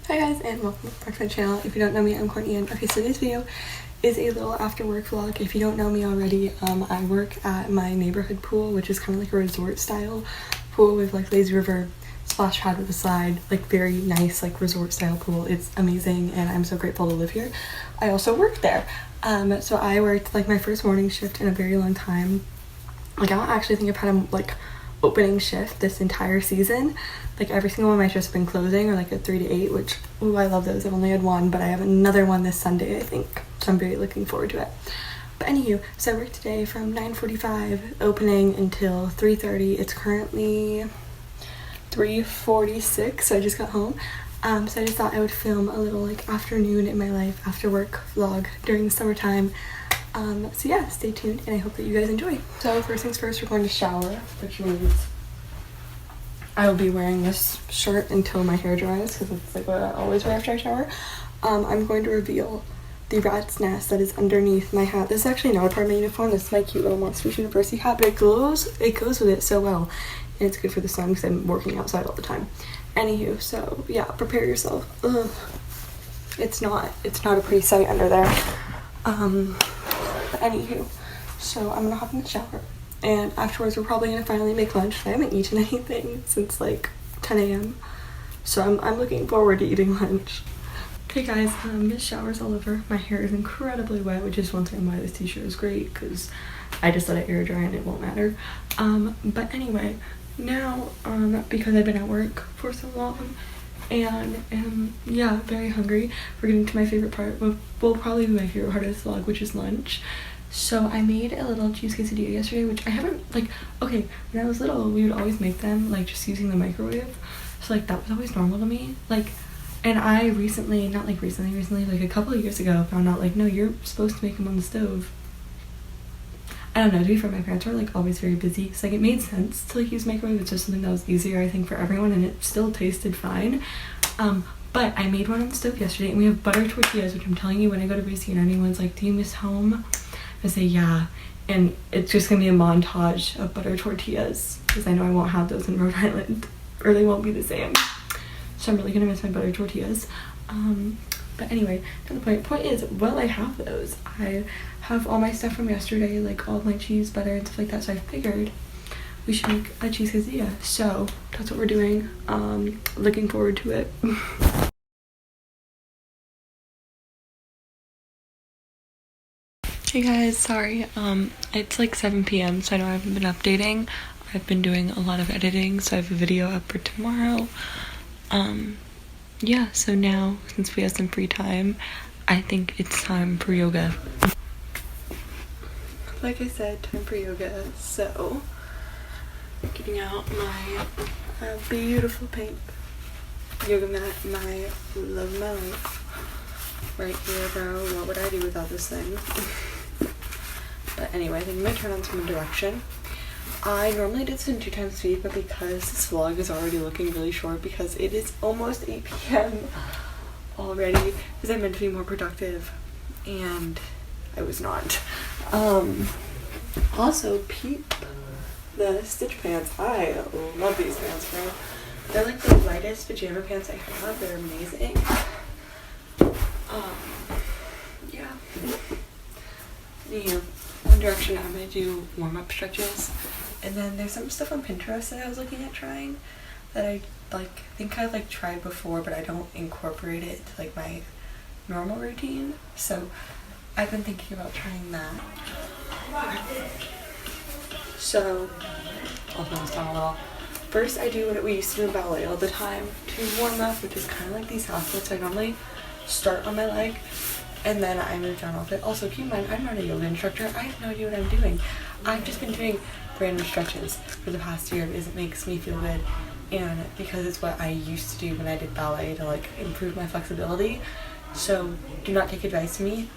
Hi guys, and welcome back to my channel. If you don't know me, I'm Courtney, and okay, so today's video is a little after work vlog. If you don't know me already, I work at my neighborhood pool, which is kind of like a resort style pool with like lazy river, splash pad with a slide, like very nice like resort style pool. It's amazing and I'm so grateful to live here. I also work there. So I worked like my first morning shift in a very long time. Like I don't actually think I've had a like opening shift this entire season. Like every single one of my shifts have been closing or like a 3 to 8, which ooh, I love those. I've only had one, but I have another one this Sunday, I think, so I'm very looking forward to it. But anywho, so I work today from 9:45 opening until 3:30. It's currently 3:46, so I just got home. So I just thought I would film a little like afternoon in my life after work vlog during the summertime. So yeah, stay tuned and I hope that you guys enjoy. So first things first, we're going to shower, which means I will be wearing this shirt until my hair dries because it's like what I always wear after I shower. I'm going to reveal the rat's nest that is underneath my hat. This is actually not a part of my uniform. This is my cute little Monsters University hat, but it goes with it so well. And it's good for the sun because I'm working outside all the time. Anywho, so yeah, prepare yourself. Ugh. It's not a pretty sight under there. But anywho, so I'm gonna hop in the shower and afterwards we're probably gonna finally make lunch. I haven't eaten anything since like 10 a.m. so I'm looking forward to eating lunch. Okay guys, this shower's all over. My hair is incredibly wet, which is one thing why this t-shirt is great because I just let it air dry and it won't matter. But anyway, now because I've been at work for so long and yeah, very hungry, we're getting to my favorite part, will probably be my favorite part of this vlog, which is lunch. So I made a little cheese quesadilla yesterday, which I haven't like, okay, when I was little we would always make them like just using the microwave, so like that was always normal to me. Like, and I recently like a couple of years ago found out like no, you're supposed to make them on the stove. I don't know, to be fair, my parents were like always very busy, so like it made sense to like use microwave. It's just something that was easier I think for everyone, and it still tasted fine. But I made one on the stove yesterday, and we have butter tortillas, which I'm telling you, when I go to BC and anyone's like, do you miss home? I say yeah, and it's just gonna be a montage of butter tortillas because I know I won't have those in Rhode Island, or they won't be the same. So I'm really gonna miss my butter tortillas. But anyway, to the point is, well, I have those. I have all my stuff from yesterday, like all my cheese, butter, and stuff like that, so I figured we should make a cheese quesadilla. So that's what we're doing. Looking forward to it. Hey guys, sorry, it's like 7 p.m. so I know I haven't been updating. I've been doing a lot of editing, so I have a video up for tomorrow. Yeah, so now, since we have some free time, I think it's time for yoga. Like I said, time for yoga, so getting out my beautiful pink yoga mat, my love of my life. Right here, bro. What would I do without this thing? But anyway, I think I'm gonna turn on some direction. I normally did some 2 times speed, but because this vlog is already looking really short because it is almost 8 p.m. already, because I meant to be more productive and I was not. Also, peep the Stitch pants. I love these pants, bro. They're like the lightest pajama pants I have. They're amazing. Yeah. Anywho, One Direction, I'm gonna do warm-up stretches. And then there's some stuff on Pinterest that I was looking at trying that I think I've like tried before, but I don't incorporate it to like my normal routine. So I've been thinking about trying that. So I'll slow this down a little. First, I do what we used to do in ballet all the time to warm up, which is kind of like these half splits. I normally start on my leg and then I move down off it. Also, keep in mind, I'm not a yoga instructor. I have no idea what I'm doing. I've just been doing random stretches for the past year because it makes me feel good and because it's what I used to do when I did ballet to like improve my flexibility. So do not take advice from me,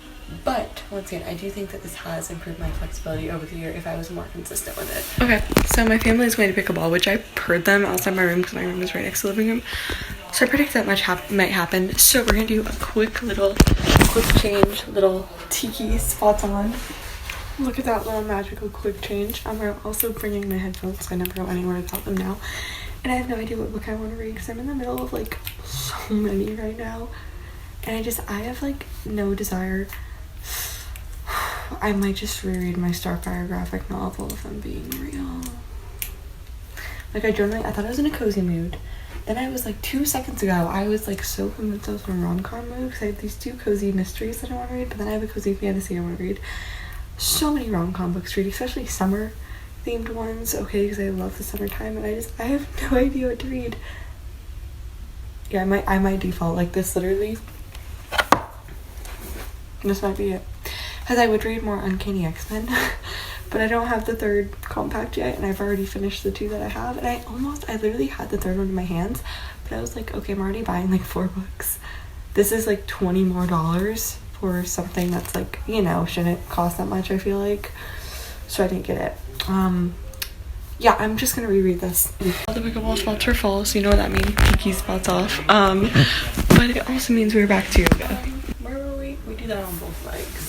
but once again, I do think that this has improved my flexibility over the year if I was more consistent with it. Okay, so my family is going to pick a ball, which I heard them outside my room because my room is right next to the living room. So I predict that much might happen. So we're gonna do a quick change, little tiki spots on. Look at that little magical quick change. I'm also bringing my headphones because I never go anywhere without them now. And I have no idea what book I want to read because I'm in the middle of like so many right now. And I have like no desire. I might just reread my Starfire graphic novel if I'm being real. Like I thought I was in a cozy mood. Then I was like 2 seconds ago, I was like so convinced I was in a rom-com mood because I have these 2 cozy mysteries that I want to read, but then I have a cozy fantasy I want to read. So many rom-com books to read, especially summer themed ones, okay, because I love the summertime, and I have no idea what to read. Yeah, I might default like this, literally. This might be it. Because I would read more Uncanny X-Men, but I don't have the 3rd compact yet, and I've already finished the 2 that I have, and I literally had the 3rd one in my hands, but I was like, okay, I'm already buying like 4 books. This is like $20 more for something that's like, you know, shouldn't cost that much, I feel like. So I didn't get it. Yeah, I'm just gonna reread this. All the pickleball spots are full, so you know what that means. Kiki spots off. But it also means we're back to yoga. Where were we? We do that on both legs.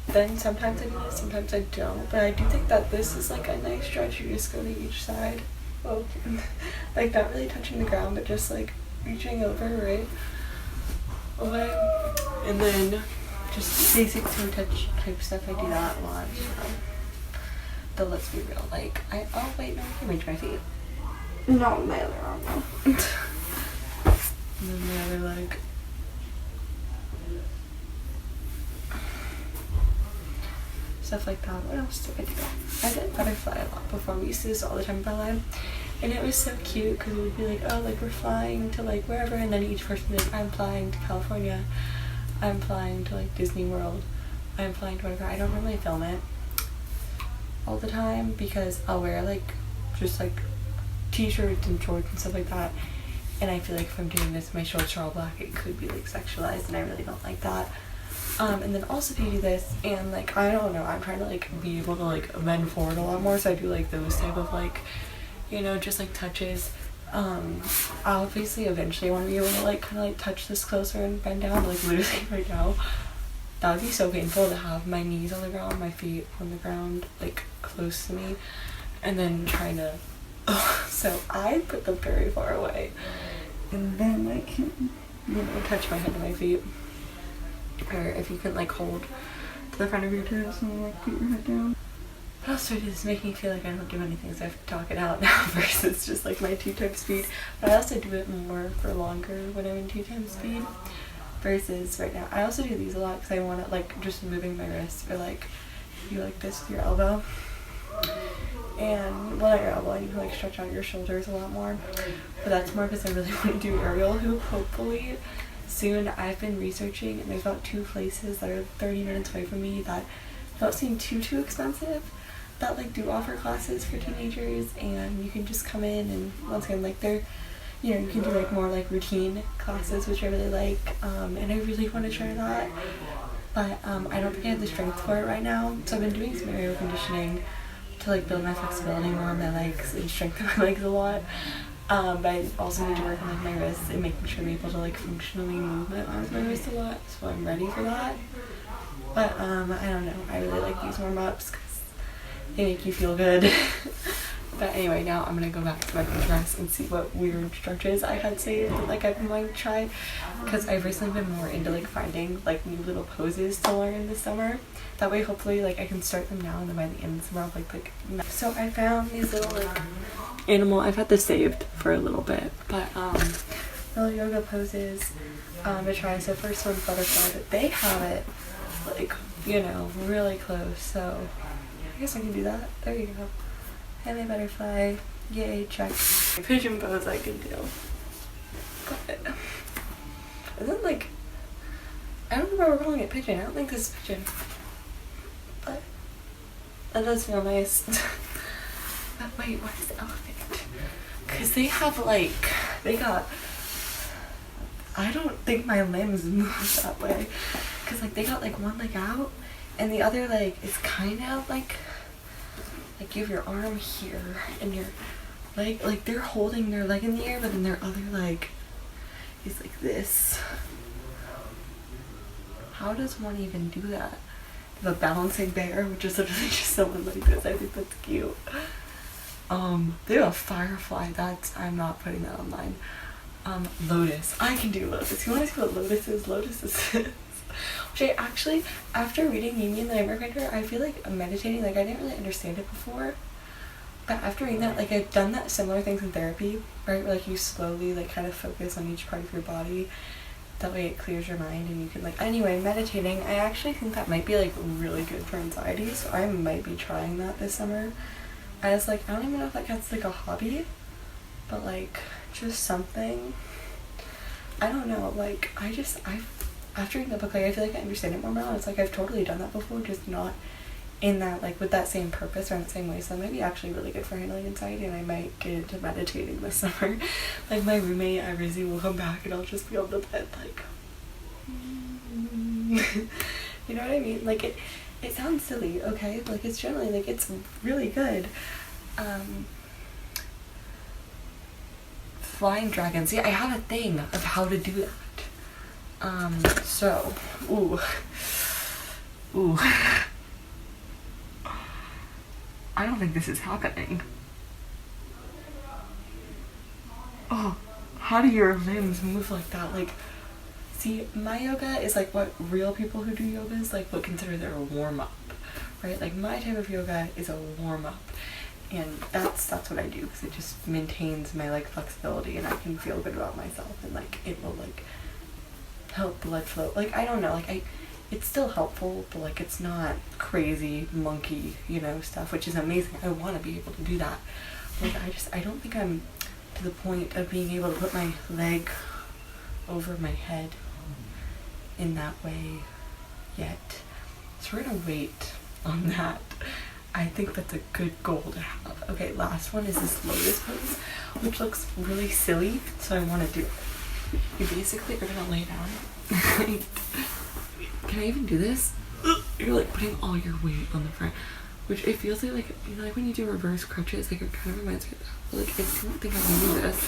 Then sometimes I do this, sometimes I don't. But I do think that this is like a nice stretch. You just go to each side. Oh, like not really touching the ground, but just like reaching over, right? Away. And then just basic toe touch type stuff. I do that a lot. Though let's be real, like oh wait, no, I can reach my feet. Not my other arm though. And then the other leg. Stuff like that. What else did I do? I did butterfly a lot before. We used to do this all the time in ballet, and it was so cute because it would be like, oh, like we're flying to like wherever, and then each person would be like, I'm flying to California, I'm flying to like Disney World, I'm flying to whatever. I don't really film it all the time because I'll wear like just like t-shirts and shorts and stuff like that, and I feel like if I'm doing this, my shorts are all black, it could be like sexualized, and I really don't like that. And then also if you do this, and like I don't know, I'm trying to like be able to like bend forward a lot more, so I do like those type of like, you know, just like touches. Obviously eventually I want to be able to like kind of like touch this closer and bend down, like literally right now. That would be so painful to have my knees on the ground, my feet on the ground, like close to me, and then trying to, so I put them very far away, and then I can, you know, touch my head and my feet. Or if you can like hold to the front of your toes and like put your head down. But also it is making me feel like I don't do anything, so I have to talk it out now versus just like my 2 times speed. But I also do it more for longer when I'm in 2 times speed versus right now. I also do these a lot because I want to like just moving my wrist, or like you like this with your elbow. And well, not your elbow, you can like stretch out your shoulders a lot more. But that's more because I really want to do aerial hoop, hopefully soon. I've been researching, and there's about 2 places that are 30 minutes away from me that don't seem too expensive, that like do offer classes for teenagers, and you can just come in, and once again like they're, you know, you can do like more like routine classes, which I really like, and I really want to try that, but I don't think I have the strength for it right now, so I've been doing some aerial conditioning to like build my flexibility more on my legs and strengthen my legs a lot. But I also need to work on like my wrists and making sure I'm able to like functionally move my arms and my wrists a lot, so I'm ready for that. But I don't know, I really like these warm-ups because they make you feel good. But anyway, now I'm gonna go back to my Pinterest and see what weird stretches I had saved that like I've been wanting to try, because I've recently been more into like finding like new little poses to learn this summer. That way hopefully like I can start them now, and then by the end of the summer I'll like so I found these little like animal, I've had this saved for a little bit, but little yoga poses to try. So first one's butterfly, but they have it like, you know, really close, so I guess I can do that. There you go. And a butterfly, yay, check. Pigeon pose I can do. But and then like, I don't know why we're calling it pigeon. I don't think this is pigeon, but that does feel nice. But wait, what is elephant? Because they have like, they got, I don't think my limbs move that way, because like they got like one leg out, and the other leg is kind of like you have your arm here and your leg, like they're holding their leg in the air, but then their other leg is like this. How does one even do that? The balancing bear, which is literally just someone like this. I think that's cute. They have a firefly. I'm not putting that online. Lotus. I can do lotus. You want to see what lotus is? Lotus is which I actually, after reading Mimi and the Nightmare Painter, I feel like meditating, like I didn't really understand it before. But after reading that, like I've done that similar things in therapy, right? Where like you slowly like kind of focus on each part of your body. That way it clears your mind and you can like, anyway, meditating, I actually think that might be like really good for anxiety. So I might be trying that this summer. As like, I don't even know if that counts like a hobby, but like just something. I don't know, like after reading the book, like I feel like I understand it more now. It's like I've totally done that before, just not in that like with that same purpose or in the same way. So that might be actually really good for handling anxiety, and I might get into meditating this summer. Like my roommate Rizzy will come back and I'll just be on the bed like you know what I mean? Like it sounds silly, okay? Like it's generally like it's really good. Flying dragons. See, I have a thing of how to do that. So, ooh. I don't think this is happening. Oh, how do your limbs move like that? Like, see, my yoga is like what real people who do yoga is like what consider their warm-up, right? Like my type of yoga is a warm-up. And that's what I do, because it just maintains my like flexibility and I can feel good about myself, and like it will like help blood flow. Like I don't know, like it's still helpful, but like it's not crazy monkey, you know, stuff, which is amazing. I want to be able to do that. Like I don't think I'm to the point of being able to put my leg over my head in that way yet. So we're gonna wait on that. I think that's a good goal to have. Okay, last one is this lotus pose, which looks really silly, so I want to do it. You basically are gonna lay down. Can I even do this? You're like putting all your weight on the front, which it feels like you know, like when you do reverse crunches, like it kind of reminds me of that. But like I don't think I can do this.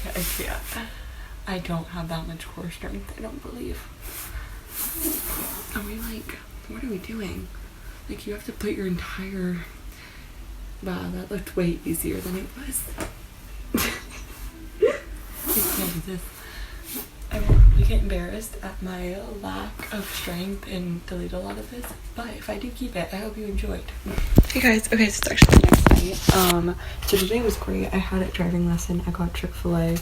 Like, I can't. I don't have that much core strength. I don't believe. Are we like, what are we doing? Like you have to put your entire, wow, that looked way easier than it was. I can't do this. I will probably get embarrassed at my lack of strength and delete a lot of this, but if I do keep it, I hope you enjoyed. Hey guys, okay, so it's actually the next night. So today was great. I had a driving lesson. I got Chick-fil-A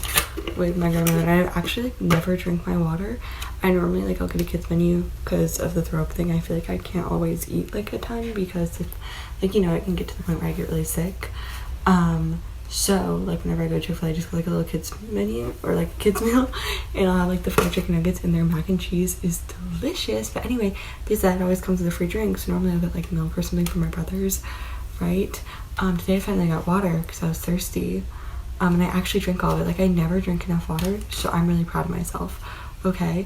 with my grandmother, and I actually like never drink my water. I normally like I'll get a kids menu because of the throw up thing. I feel like I can't always eat like a ton because if like you know it can get to the point where I get really sick. So like whenever I go to Chick-fil-A, I just get like a little kids menu or like a kids meal, and I'll have like the fried chicken nuggets, and their mac and cheese is delicious. But anyway, because that always comes with a free drink, so normally I'll get like milk or something for my brothers, right? Today I finally got water because I was thirsty, and I actually drank all of it. Like I never drink enough water, so I'm really proud of myself. Okay.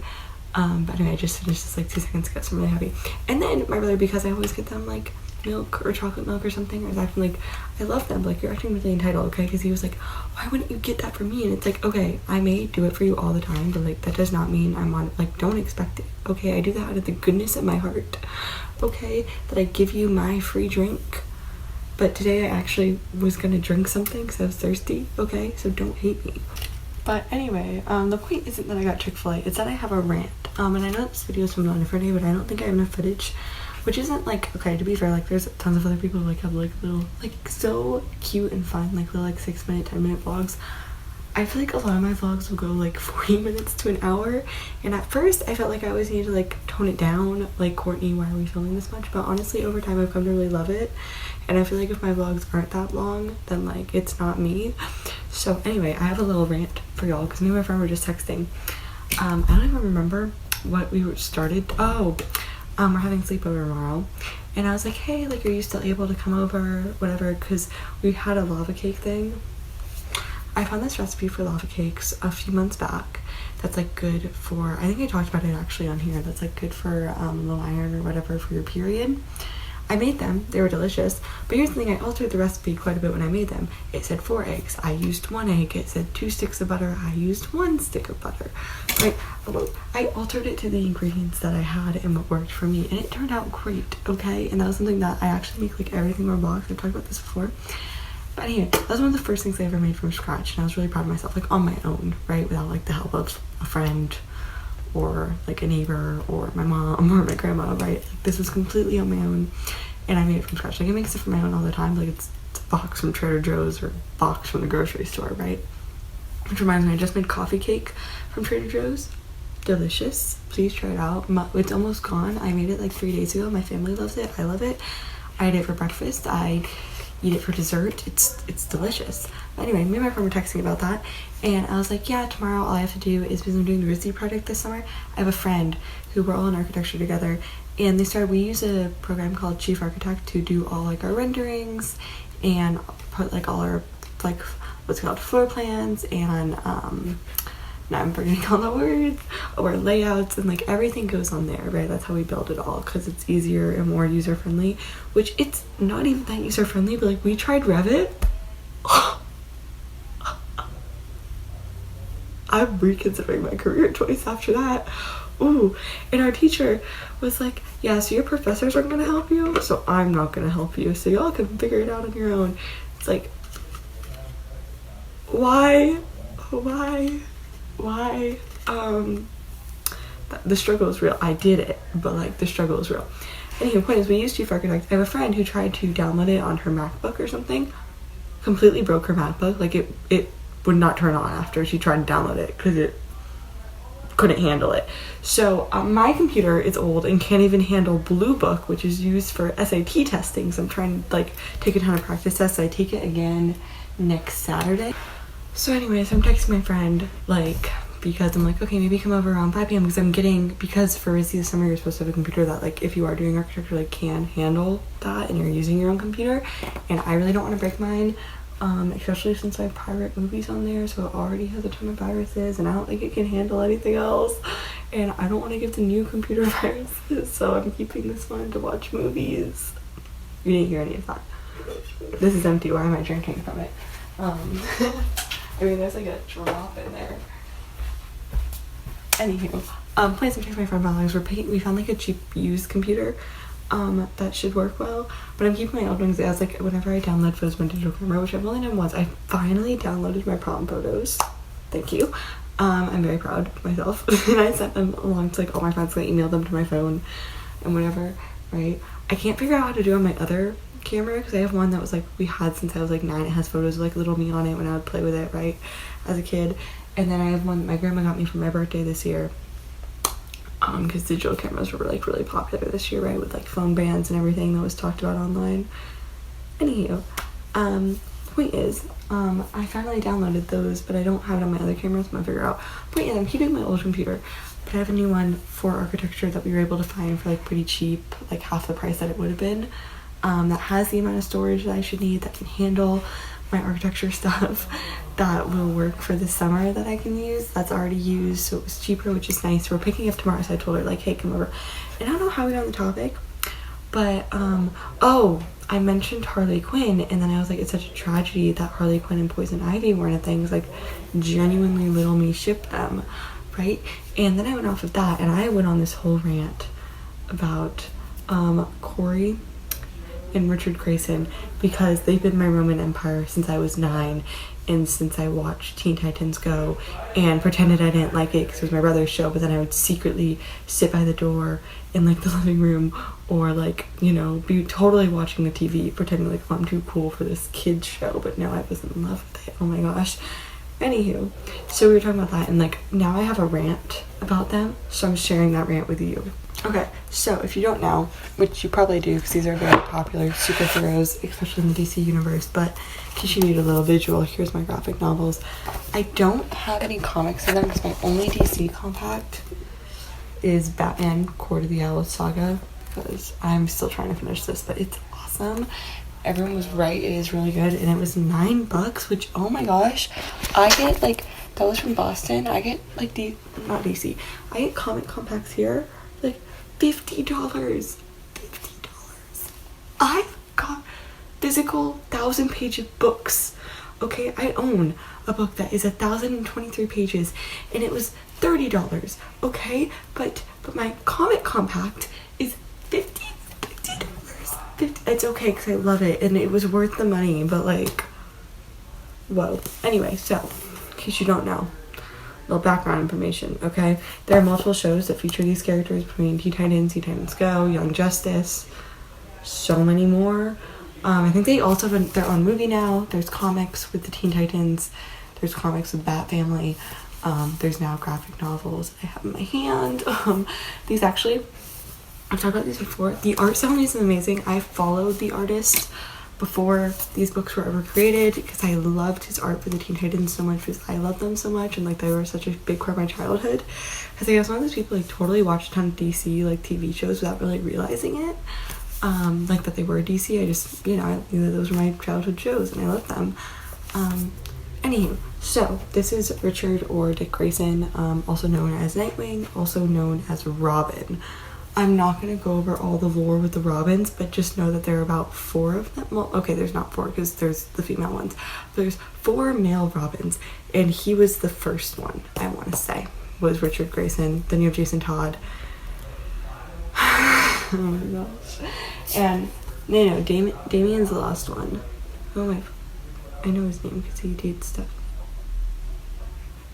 But anyway, I just finished this like 2 seconds ago, so I'm really happy. And then my brother, because I always get them like milk or chocolate milk or something, was acting like I love them, like you're acting really entitled, okay? Because he was like, why wouldn't you get that for me? And it's like, okay, I may do it for you all the time, but like that does not mean I'm on, like don't expect it, okay? I do that out of the goodness of my heart, okay? That I give you my free drink. But today I actually was gonna drink something because I was thirsty, okay? So don't hate me. But anyway, the point isn't that I got Chick-fil-A, it's that I have a rant. And I know this video is filmed on a different day, but I don't think I have enough footage. Which isn't like, okay, to be fair, like there's tons of other people who like have like little, like so cute and fun, like little like 6-minute, 10-minute vlogs. I feel like a lot of my vlogs will go like 40 minutes to an hour. And at first I felt like I always needed to like tone it down, like Courtney, why are we filming this much? But honestly, over time I've come to really love it. And I feel like if my vlogs aren't that long, then like it's not me. So anyway, I have a little rant for y'all because me and my friend were just texting. I don't even remember what we were started. Oh, we're having sleepover tomorrow, and I was like, hey, like, are you still able to come over, whatever, because we had a lava cake thing. I found this recipe for lava cakes a few months back that's like good for, I think I talked about it actually on here, that's like good for low iron or whatever for your period. I made them, they were delicious, but here's the thing, I altered the recipe quite a bit when I made them. It said 4 eggs, I used 1 egg. It said 2 sticks of butter, I used 1 stick of butter. Like, I altered it to the ingredients that I had and what worked for me, and it turned out great, okay? And that was something that I actually make like everything in one box. I've talked about this before. But anyway, that was one of the first things I ever made from scratch, and I was really proud of myself, like on my own, right? Without like the help of a friend or like a neighbor or my mom or my grandma, right? Like, this was completely on my own, and I made it from scratch. Like I make stuff from my own all the time, like it's a box from Trader Joe's or a box from the grocery store, right? Which reminds me, I just made coffee cake from Trader Joe's. Delicious. Please try it out. It's almost gone. I made it like 3 days ago. My family loves it. I love it. I ate it for breakfast. I eat it for dessert. It's delicious. But anyway, me and my friend were texting about that, and I was like, yeah, tomorrow all I have to do is, because I'm doing the RISD project this summer, I have a friend who we're all in architecture together, and we use a program called Chief Architect to do all like our renderings and put like all our like what's called floor plans and now I'm forgetting all the words, or layouts, and like everything goes on there, right? That's how we build it all, because it's easier and more user friendly, which it's not even that user friendly, but like we tried Revit. I'm reconsidering my career choice after that. Ooh, and our teacher was like, yeah, so your professors aren't gonna help you, so I'm not gonna help you, so y'all can figure it out on your own. It's like, why? The struggle is real. I did it, but like the struggle is real. Anyway, the point is, we use Chief Architect. I have a friend who tried to download it on her MacBook or something, completely broke her MacBook. Like it would not turn on after she tried to download it because it couldn't handle it. So my computer is old and can't even handle Blue Book, which is used for SAT testing. So I'm trying to like take a ton of practice tests. I take it again next Saturday. So anyways, I'm texting my friend, like, because I'm like, okay, maybe come over around 5 p.m. because for RISD this summer, you're supposed to have a computer that, like, if you are doing architecture, like, can handle that, and you're using your own computer, and I really don't want to break mine, especially since I have pirate movies on there, so it already has a ton of viruses, and I don't think it can handle anything else, and I don't want to give the new computer viruses, so I'm keeping this one to watch movies. You didn't hear any of that. This is empty. Why am I drinking from it? I mean, there's like a drop in there. Anywho, plans to take my friend Alex. We found like a cheap used computer that should work well, but I'm keeping my old ones as like whenever I download photos from digital camera, which I've only done once. I finally downloaded my prom photos. Thank you. I'm very proud of myself. And I sent them along to like all my friends. I emailed them to my phone and whatever, right? I can't figure out how to do it on my other camera because I have one that was like we had since I was like 9. It has photos of like little me on it when I would play with it, right, as a kid. And then I have one that my grandma got me for my birthday this year, because digital cameras were like really popular this year, right, with like phone bands and everything that was talked about online. Anywho, point is, I finally downloaded those, but I don't have it on my other cameras. I'm gonna figure out. Point is, I'm keeping my old computer, but I have a new one for architecture that we were able to find for like pretty cheap, like half the price that it would have been. That has the amount of storage that I should need, that can handle my architecture stuff, that will work for the summer, that I can use, that's already used, so it was cheaper, which is nice. We're picking up tomorrow, so I told her like, hey, come over. And I don't know how we got on the topic, but I mentioned Harley Quinn, and then I was like, it's such a tragedy that Harley Quinn and Poison Ivy weren't a thing. It's like genuinely little me shipped them, right? And then I went off of that, and I went on this whole rant about Corey and Richard Grayson, because they've been my Roman Empire since I was 9, and since I watched Teen Titans Go and pretended I didn't like it because it was my brother's show, but then I would secretly sit by the door in like the living room, or like, you know, be totally watching the TV pretending like, oh, I'm too cool for this kid's show, but no, I was in love with it. Oh my gosh. Anywho, so we were talking about that, and like now I have a rant about them, so I'm sharing that rant with you. Okay, so if you don't know, which you probably do because these are very popular superheroes, especially in the DC universe, but in case you need a little visual, here's my graphic novels. I don't have any comics of them because my only DC compact is Batman Court of the Owl Saga, because I'm still trying to finish this, but it's awesome. Everyone was right, it is really good, and it was $9, which, oh my gosh, I get like, that was from Boston, I get like not DC, I get comic compacts here, like $50. I've got physical 1,000-page books. Okay, I own a book that is 1,023 pages, and it was $30. Okay, but my comic compact is $50. It's okay because I love it and it was worth the money, but like, whoa. Anyway, so in case you don't know, little background information. Okay, there are multiple shows that feature these characters between Teen Titans, Teen Titans Go, Young Justice, so many more. I think they also have their own movie now. There's comics with the Teen Titans. There's comics with Bat Family. There's now graphic novels I have in my hand. These actually, I've talked about these before. The art style is amazing. I followed the artist before these books were ever created because I loved his art for the Teen Titans so much because I love them so much and like they were such a big part of my childhood. Because I was one of those people like totally watched a ton of DC like TV shows without really realizing it. Like that they were DC. I just, you know, I knew that those were my childhood shows and I loved them. Anywho, so this is Richard or Dick Grayson, also known as Nightwing, also known as Robin. I'm not going to go over all the lore with the Robins, but just know that there are about 4 of them. Well, okay, there's not 4 because there's the female ones. There's 4 male Robins, and he was the first one, I want to say, was Richard Grayson. Then you have Jason Todd. Oh my gosh. And, no, Damien's the last one. Oh my, I know his name because he did stuff.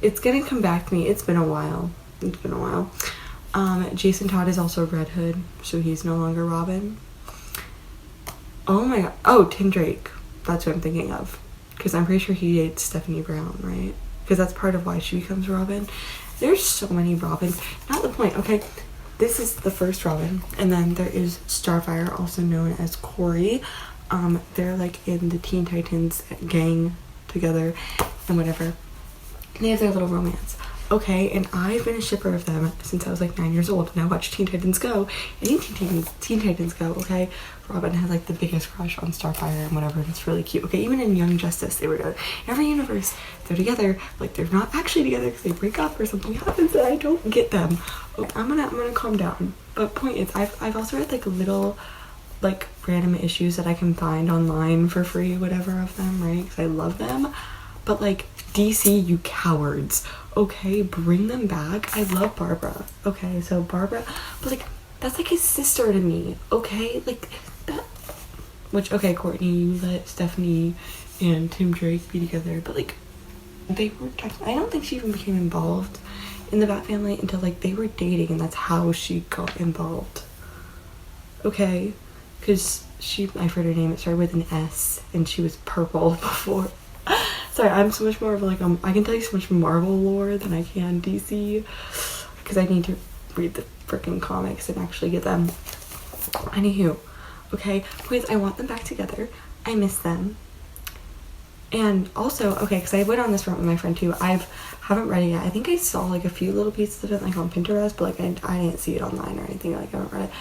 It's going to come back to me. It's been a while. Jason Todd is also Red Hood, so he's no longer Robin. Oh my god. Oh, Tim Drake. That's what I'm thinking of. Because I'm pretty sure he dates Stephanie Brown, right? Because that's part of why she becomes Robin. There's so many Robins. Not the point, okay? This is the first Robin. And then there is Starfire, also known as Corey. They're like in the Teen Titans gang together and whatever. They have their little romance. Okay, and I've been a shipper of them since I was like 9 years old, and I watched Teen Titans Go. And in Teen Titans Go, okay, Robin has like the biggest crush on Starfire and whatever, and it's really cute. Okay, even in Young Justice, they were together. In every universe, they're together, like they're not actually together because they break up or something happens and I don't get them. Okay, I'm gonna calm down. But point is, I've also read like little like random issues that I can find online for free, whatever of them, right? Because I love them. But like DC, you cowards. Okay, bring them back. I love Barbara. Okay, so Barbara, but like that's like his sister to me. Okay, like that. Which okay, Courtney, you let Stephanie and Tim Drake be together, but like they were. I don't think she even became involved in the Bat Family until like they were dating, and that's how she got involved. Okay, because I forgot her name. It started with an S, and she was purple before. Sorry, I'm so much more of like I can tell you so much Marvel lore than I can DC because I need to read the freaking comics and actually get them. Anywho, okay, please, I want them back together. I miss them. And also, okay, because I went on this run with my friend too. Haven't read it yet. I think I saw like a few little pieces of it like on Pinterest, but like I didn't see it online or anything. Like I haven't read it.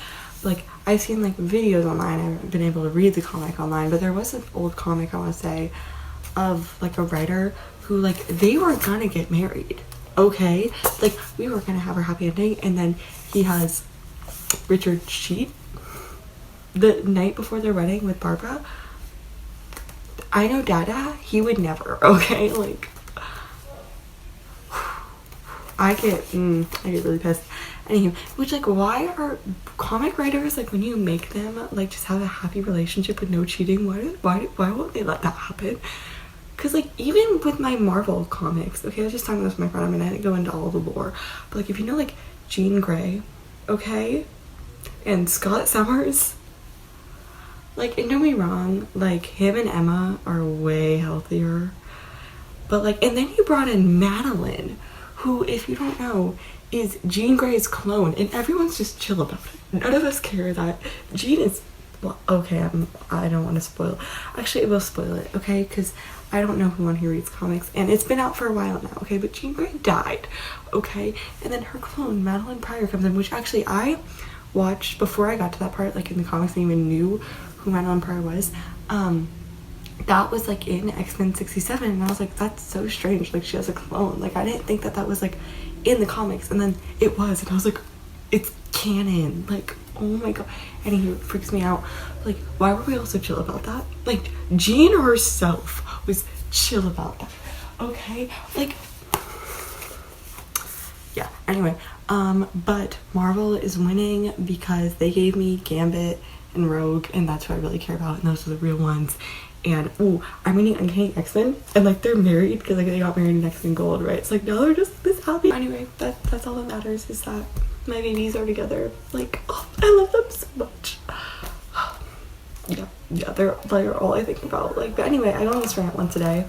But, like I've seen like videos online. I haven't been able to read the comic online, but there was an old comic I want to say of like a writer who like they were gonna get married, okay, like we were gonna have our happy ending, and then he has Richard cheat the night before their wedding with Barbara. I know Dada, he would never, okay, like I get really pissed. Anyway, which like why are comic writers like when you make them like just have a happy relationship with no cheating, why won't they let that happen? Because, like, even with my Marvel comics, okay, I was just talking about this with my friend, I mean, I didn't go into all the lore, but, like, if you know, like, Jean Grey, okay, and Scott Summers, like, and don't be wrong, like, him and Emma are way healthier, but, like, and then you brought in Madeline, who, if you don't know, is Jean Grey's clone, and everyone's just chill about it. None of us care that Jean is, well, okay, I don't want to spoil, actually, it will spoil it, okay, because I don't know who reads comics, and it's been out for a while now, okay, but Jean Grey died, okay, and then her clone, Madeline Pryor, comes in, which actually I watched before I got to that part, like in the comics, I even knew who Madeline Pryor was. That was like in X-Men 67, and I was like, that's so strange, like she has a clone, like I didn't think that was like in the comics, and then it was, and I was like, it's canon, like oh my god. And he freaks me out. Like, why were we all so chill about that? Like, Jean herself was chill about that. Okay? Like, yeah, anyway. But Marvel is winning because they gave me Gambit and Rogue, and that's what I really care about, and those are the real ones. And ooh, I'm reading Uncanny X-Men, and like they're married because like they got married in X-Men Gold, right? It's like now they're just this happy. Anyway, that's all that matters, is that my babies are together. Like, oh, I love them so much. Yeah, they're all I think about. Like, but anyway, I go on this rant once a day.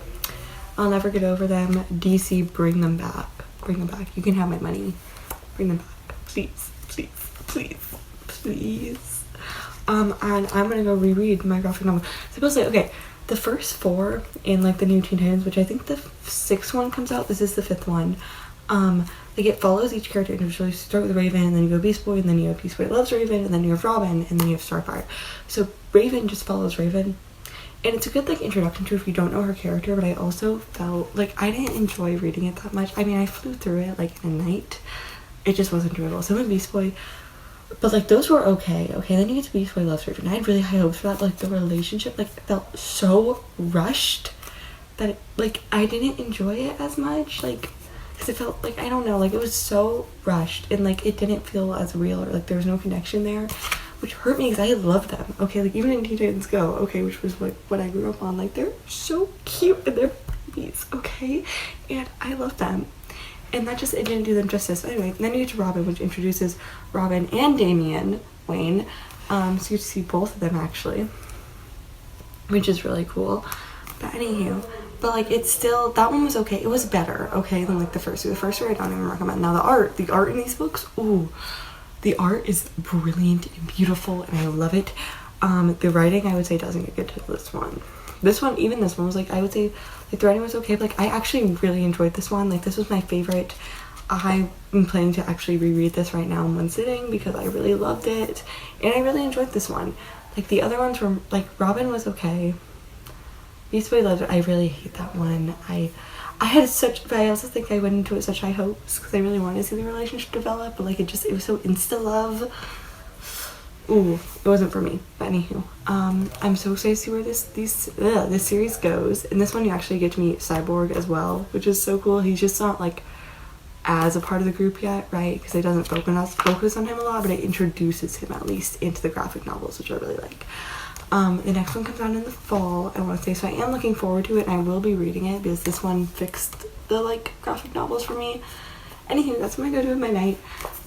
I'll never get over them. DC, bring them back. Bring them back. You can have my money. Bring them back, please, please, please, please. And I'm gonna go reread my graphic novel. Supposedly, okay, the first 4 in like the new Teen Titans, which I think the 6th one comes out. This is the 5th one. Like it follows each character individually. You start with Raven, and then you go Beast Boy, and then you have Beast Boy loves Raven, and then you have Robin, and then you have Starfire. So Raven just follows Raven, and it's a good like introduction to if you don't know her character. But I also felt like I didn't enjoy reading it that much. I mean, I flew through it like in a night. It just wasn't enjoyable. Same with Beast Boy, but like those were okay. Then you get to Beast Boy loves Raven. I had really high hopes for that. Like the relationship like felt so rushed that like I didn't enjoy it as much. Like, because it felt like, I don't know, like it was so rushed, and like it didn't feel as real, or like there was no connection there, which hurt me because I love them. Okay, like even in Teen Titans Go, okay, which was like what I grew up on, like they're so cute and they're babies, okay, and I love them. And that just, it didn't do them justice. Anyway, then you get to Robin, which introduces Robin and Damian Wayne. So you get to see both of them actually, which is really cool. But anywho, but like it's still, that one was okay. It was better, okay, than like the first two. The first two I don't even recommend. Now the art in these books, ooh, the art is brilliant and beautiful, and I love it. The writing I would say doesn't get good to this one. Even this one was like, I would say like the writing was okay, but like I actually really enjoyed this one. Like this was my favorite. I'm planning to actually reread this right now in one sitting because I really loved it, and I really enjoyed this one. Like the other ones were like, Robin was okay. Beast Boy loved it. I really hate that one. I had such, but I also think I went into it with such high hopes because I really wanted to see the relationship develop, but like it was so insta love. Ooh, it wasn't for me. But anywho, I'm so excited to see where this series goes. In this one, you actually get to meet Cyborg as well, which is so cool. He's just not like as a part of the group yet, right? Because it doesn't focus on him a lot, but it introduces him at least into the graphic novels, which I really like. The next one comes out in the fall, I want to say, so I am looking forward to it, and I will be reading it because this one fixed the like graphic novels for me. Anywho, that's what I'm gonna go do with my night.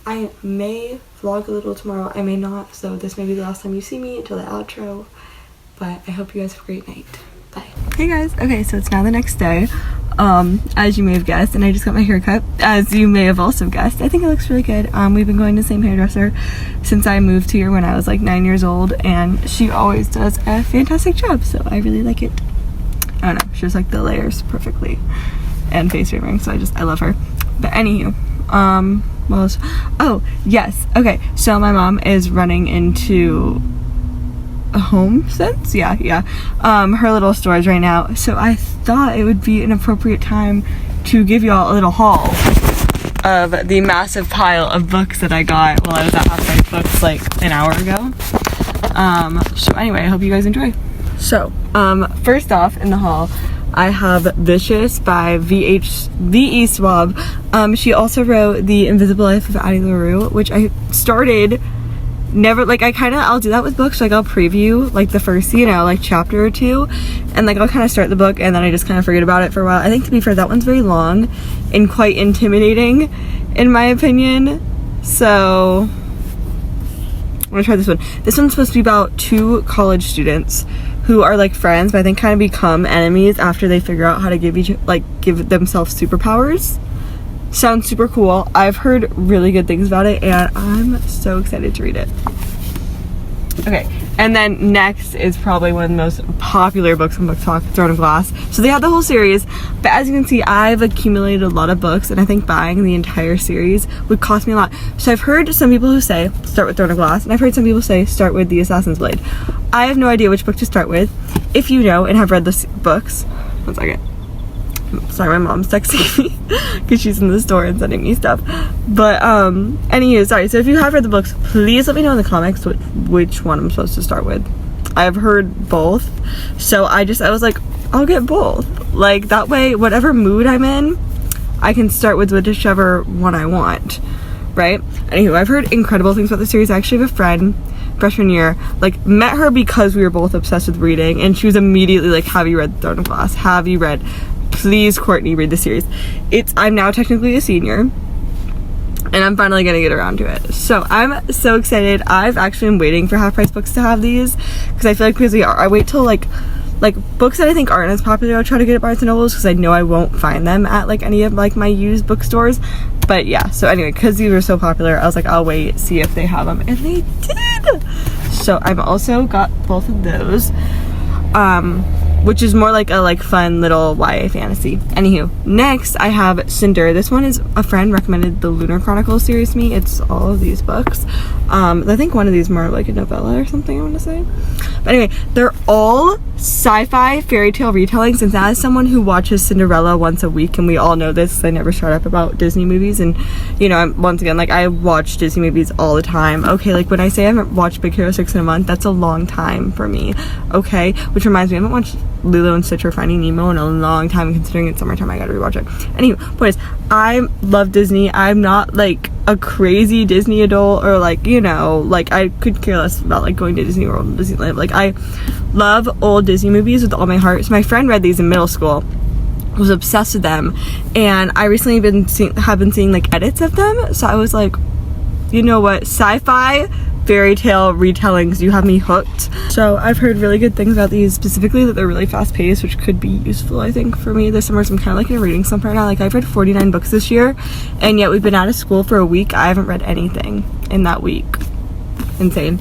I may vlog a little tomorrow, I may not, so this may be the last time you see me until the outro, but I hope you guys have a great night. Bye. Hey guys, okay, so it's now the next day, as you may have guessed, and I just got my hair cut, as you may have also guessed. I think it looks really good. We've been going to the same hairdresser since I moved here when I was like 9 years old, and she always does a fantastic job, so I really like it. I don't know, she just like the layers perfectly, and face removing, so I love her. But anywho, what else? Oh, yes, okay, so my mom is running into a home sense, yeah, her little stores right now, so I thought it would be an appropriate time to give y'all a little haul of the massive pile of books that I got while I was at Half Price Books like an hour ago. So anyway, I hope you guys enjoy. So, first off in the haul, I have Vicious by V.E. Schwab. She also wrote The Invisible Life of Addie LaRue, which I started. I'll do that with books, like I'll preview like the first, like chapter or two, and like I'll kind of start the book and then I just kind of forget about it for a while. I think, to be fair, that one's very long and quite intimidating in my opinion, so I'm gonna try this one. This one's supposed to be about 2 college students who are like friends, but I think kind of become enemies after they figure out how to give themselves superpowers. Sounds super cool. I've heard really good things about it, and I'm so excited to read it. Okay, and then next is probably one of the most popular books on Book Talk, Throne of Glass. So they have the whole series, but as you can see, I've accumulated a lot of books, and I think buying the entire series would cost me a lot. So I've heard some people who say start with Throne of Glass, and I've heard some people say start with The Assassin's Blade. I have no idea which book to start with. If you know and have read the books, one second. Sorry, my mom's texting me because she's in the store and sending me stuff. But anywho, sorry. So if you have read the books, please let me know in the comments which one I'm supposed to start with. I've heard both, so I was like, I'll get both. Like, that way, whatever mood I'm in, I can start with whichever one I want, right? Anywho, I've heard incredible things about the series. I actually have a friend, freshman year, like, met her because we were both obsessed with reading, and she was immediately like, have you read Throne of Glass? Have you read? Please, Courtney, read the series. I'm now technically a senior, and I'm finally gonna get around to it. So I'm so excited. I've actually been waiting for Half Price Books to have these, because I feel like I wait till like books that I think aren't as popular, I'll try to get at Barnes & Nobles, because I know I won't find them at like any of like my used bookstores. But yeah, so anyway, because these were so popular, I was like, I'll wait, see if they have them, and they did. So I've also got both of those, which is more like a fun little YA fantasy. Anywho, next I have Cinder. This one is a friend recommended the Lunar Chronicles series to me. It's all of these books. I think one of these more like a novella or something, I want to say. But anyway, they're all sci-fi fairy tale retellings, and as someone who watches Cinderella once a week, and we all know this, I never shut up about Disney movies, and you know, once again, like, I watch Disney movies all the time. Okay, like when I say I haven't watched Big Hero 6 in a month, that's a long time for me. Okay, which reminds me, I haven't watched Lilo and Stitch or Finding Nemo in a long time, considering it's summertime. I gotta rewatch it. Anyway, point is, I love Disney. I'm not like a crazy Disney adult, or like, you know, like I could care less about like going to Disney World and Disneyland. Like, I love old Disney movies with all my heart. So my friend read these in middle school, was obsessed with them, and I recently have been seeing like edits of them. So I was like, you know what, sci-fi fairy tale retellings, you have me hooked. So I've heard really good things about these, specifically that they're really fast paced, which could be useful, I think, for me this summer. So I'm kind of like in a reading slump right now. Like, I've read 49 books this year, and yet we've been out of school for a week. I haven't read anything in that week. Insane.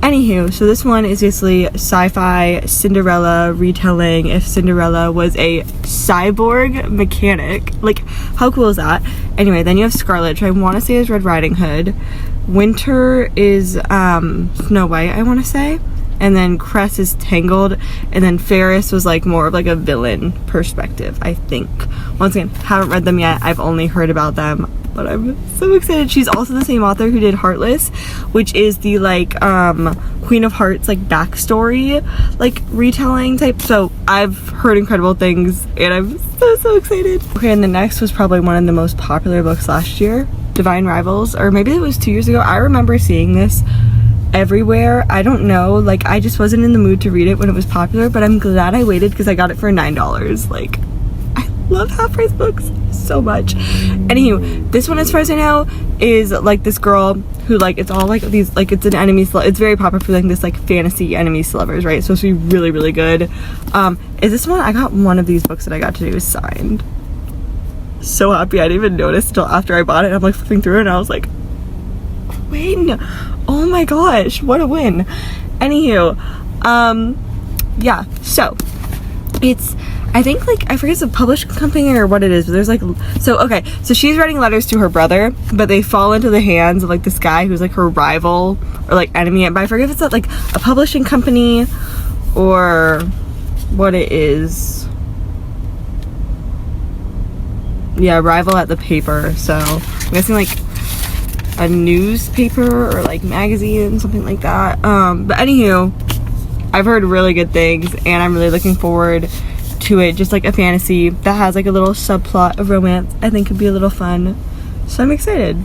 Anywho, so this one is basically sci-fi Cinderella retelling if Cinderella was a cyborg mechanic. Like, how cool is that? Anyway, then you have Scarlet, which I want to say is Red Riding Hood. Winter is Snow White, I want to say. And then Cress is Tangled. And then Ferris was like more of like a villain perspective, I think. Once again, haven't read them yet. I've only heard about them, but I'm so excited. She's also the same author who did Heartless, which is the like Queen of Hearts like backstory like retelling type. So I've heard incredible things, and I'm so excited. Okay, and the next was probably one of the most popular books last year, Divine Rivals, or maybe it was 2 years ago. I remember seeing this everywhere. I don't know, like, I just wasn't in the mood to read it when it was popular, but I'm glad I waited because I got it for $9. Like, I love Half Price Books so much. Anywho, this one, as far as I know, is like this girl who, like, it's all like these, like, it's an enemy, it's very popular for like this like fantasy enemies to lovers, right? So it's supposed to be really, really good. Is this one? I got one of these books that I got today was signed. So happy. I didn't even notice till after I bought it. I'm like flipping through it, and I was like, win! Oh my gosh, what a win. Anywho, yeah, so it's, I think, like, I forget, it's a publishing company or what it is, but there's like, so okay, so she's writing letters to her brother, but they fall into the hands of like this guy who's like her rival or like enemy, but I forget if it's like a publishing company or what it is. Yeah, rival at the paper. So I'm guessing like a newspaper or like magazine, something like that. But anywho, I've heard really good things, and I'm really looking forward to it. Just like a fantasy that has like a little subplot of romance, I think could be a little fun. So I'm excited.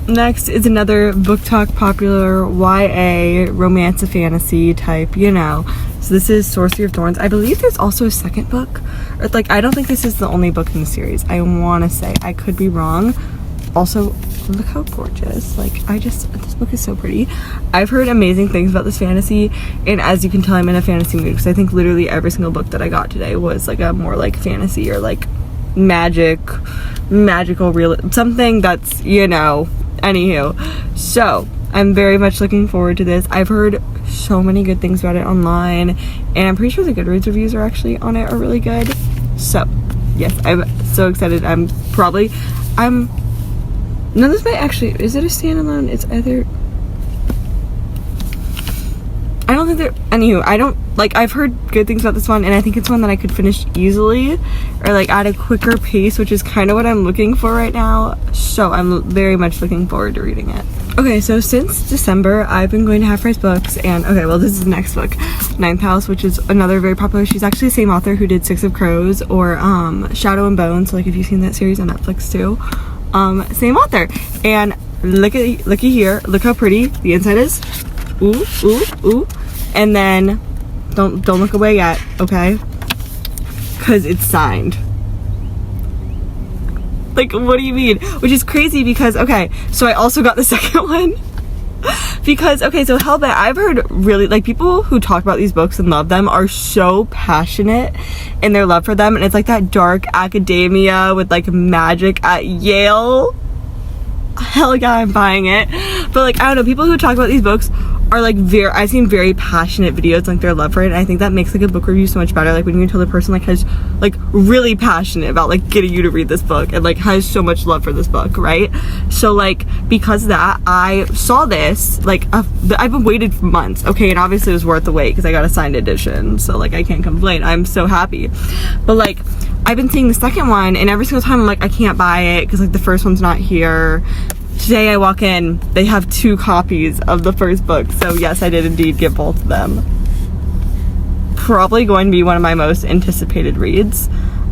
Next is another Book Talk popular YA romance fantasy type, you know. So this is Sorcery of Thorns. I believe there's also a second book. Or like, I don't think this is the only book in the series. I want to say. I could be wrong. Also, look how gorgeous. Like, this book is so pretty. I've heard amazing things about this fantasy, and as you can tell, I'm in a fantasy mood, because I think literally every single book that I got today was like a more like fantasy or like magical real, something that's, you know. Anywho, so I'm very much looking forward to this. I've heard so many good things about it online, and I'm pretty sure the Goodreads reviews are actually on it are really good. So yes, I'm so excited. No, this might actually, is it a standalone? It's either, I don't think there, anywho, I don't, like, I've heard good things about this one, and I think it's one that I could finish easily, or like at a quicker pace, which is kind of what I'm looking for right now, so I'm very much looking forward to reading it. Okay, so since December, I've been going to Half Price Books, and okay, well, this is the next book, Ninth House, which is another very popular, she's actually the same author who did Six of Crows, or Shadow and Bone, so like if you've seen that series on Netflix too, same author, and looky here, look how pretty the inside is, ooh, ooh, ooh, and then, don't look away yet, okay, because it's signed. Like, what do you mean? Which is crazy because, okay, so I also got the second one. Because, okay, so Hellbent, I've heard really, like, people who talk about these books and love them are so passionate in their love for them. And it's like that dark academia with, like, magic at Yale. Hell yeah, I'm buying it. But, like, I don't know, people who talk about these books are like I've seen very passionate videos, like their love for it, and I think that makes like a book review so much better, like when you can tell the person like has like really passionate about like getting you to read this book and like has so much love for this book, right? So like because of that, I saw this like I've been waited for months, okay, and obviously it was worth the wait because I got a signed edition, so like I can't complain, I'm so happy. But like I've been seeing the second one, and every single time I'm like I can't buy it because like the first one's not here. Today I walk in, they have 2 copies of the first book, so yes, I did indeed get both of them. Probably going to be one of my most anticipated reads.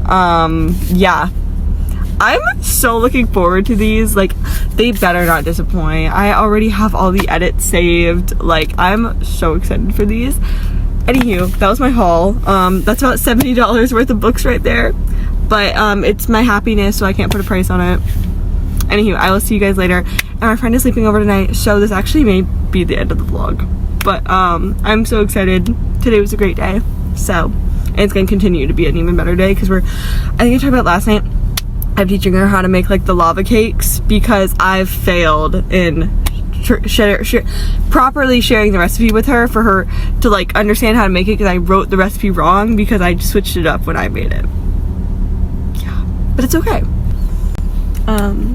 Yeah. I'm so looking forward to these, like, they better not disappoint. I already have all the edits saved, like, I'm so excited for these. Anywho, that was my haul. That's about $70 worth of books right there, but it's my happiness, so I can't put a price on it. Anywho, I will see you guys later. And my friend is sleeping over tonight, so this actually may be the end of the vlog. But I'm so excited. Today was a great day. So, and it's gonna continue to be an even better day because I think I talked about last night, I'm teaching her how to make like the lava cakes because I've failed in properly sharing the recipe with her for her to like understand how to make it, because I wrote the recipe wrong because I switched it up when I made it. Yeah, but it's okay.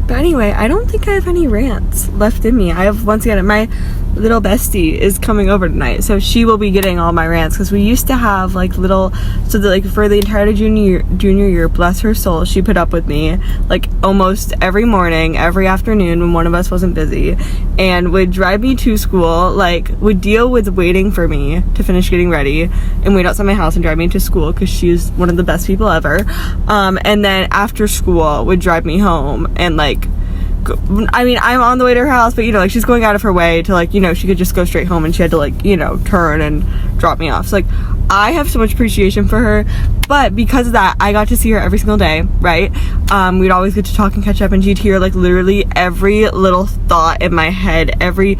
But anyway, I don't think I have any rants left in me. I have, once again, my little bestie is coming over tonight, so she will be getting all my rants, because we used to have like little, so that like for the entire junior year, bless her soul, she put up with me like almost every morning, every afternoon when one of us wasn't busy, and would drive me to school, like would deal with waiting for me to finish getting ready and wait outside my house and drive me to school because she's one of the best people ever, and then after school would drive me home and like, I mean, I'm on the way to her house, but you know, like she's going out of her way to like, you know, she could just go straight home and she had to like, you know, turn and drop me off. So like, I have so much appreciation for her, but because of that, I got to see her every single day, right? We'd always get to talk and catch up, and she'd hear like literally every little thought in my head, every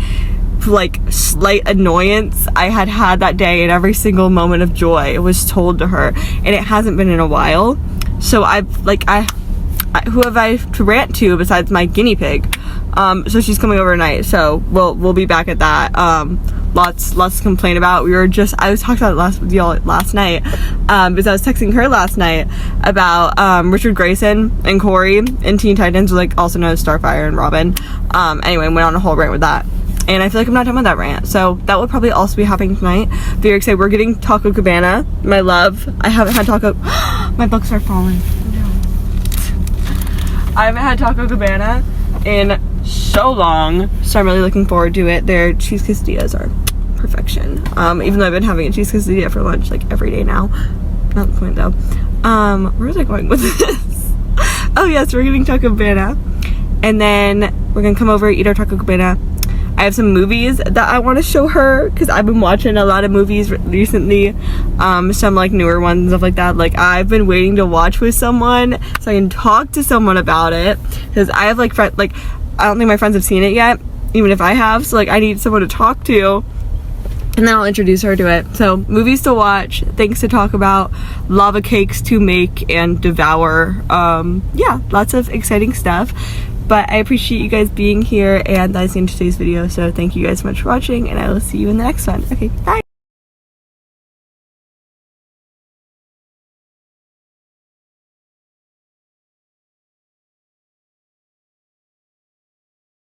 like slight annoyance I had that day, and every single moment of joy was told to her, and it hasn't been in a while. So who have I to rant to besides my guinea pig? So she's coming over tonight, so we'll be back at that. Lots to complain about. I was talking about it with y'all last night, because I was texting her last night about Richard Grayson and Corey in Teen Titans, like also known as Starfire and Robin. Anyway, went on a whole rant with that. And I feel like I'm not done with that rant, so that will probably also be happening tonight. Very excited. We're getting Taco Cabana, my love. I haven't had taco. My books are falling. I haven't had Taco Cabana in so long, so I'm really looking forward to it. Their cheese quesadillas are perfection. Even though I've been having a cheese quesadilla for lunch like every day now. Not the point though. Where was I going with this? Oh yes, we're getting Taco Cabana, and then we're gonna come over, eat our Taco Cabana. I have some movies that I want to show her because I've been watching a lot of movies recently, some like newer ones and stuff like that. Like I've been waiting to watch with someone so I can talk to someone about it, because I have like I don't think my friends have seen it yet, even if I have, so like I need someone to talk to, and then I'll introduce her to it. So movies to watch, things to talk about, lava cakes to make and devour. Yeah, lots of exciting stuff. But I appreciate you guys being here, and that's the end of today's video, so thank you guys so much for watching, and I will see you in the next one. Okay, bye!